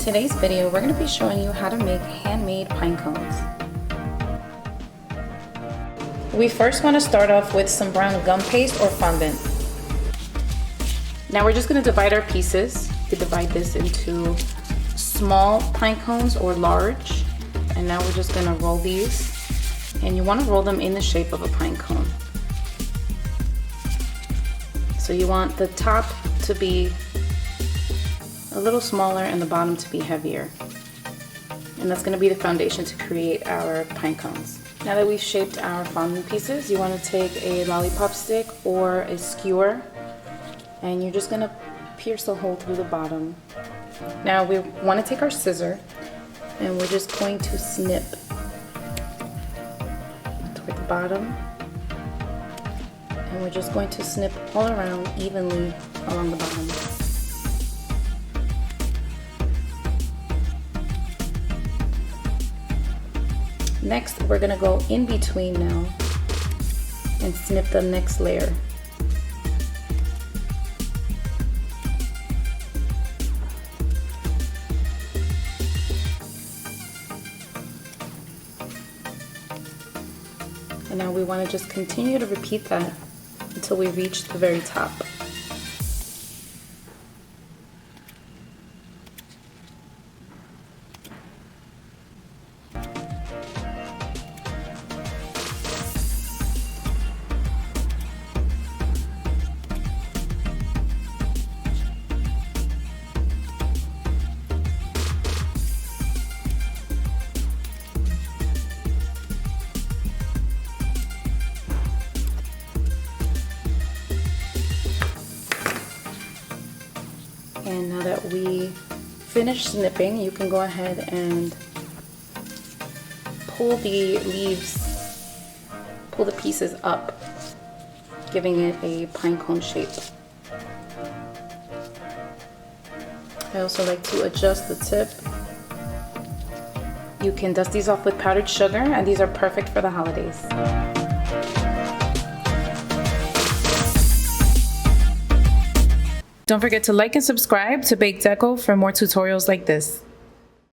today's video, we're going to be showing you how to make handmade pine cones. We first want to start off with some brown gum paste or fondant. Now we're just going to divide our pieces. To divide this into small pine cones or large. And now we're just going to roll these. And you want to roll them in the shape of a pine cone. So you want the top to be a little smaller and the bottom to be heavier. And that's going to be the foundation to create our pine cones. Now that we've shaped our fondant pieces, you want to take a lollipop stick or a skewer and you're just going to pierce a hole through the bottom. Now we want to take our scissor and we're just going to snip toward the bottom, and we're just going to snip all around evenly along the bottom. Next, we're going to go in between now and snip the next layer. And now we want to just continue to repeat that until we reach the very top. And now that we finished snipping, you can go ahead and pull the leaves, pull the pieces up, giving it a pine cone shape. I also like to adjust the tip. You can dust these off with powdered sugar, and these are perfect for the holidays. Don't forget to like and subscribe to BakeDeco for more tutorials like this.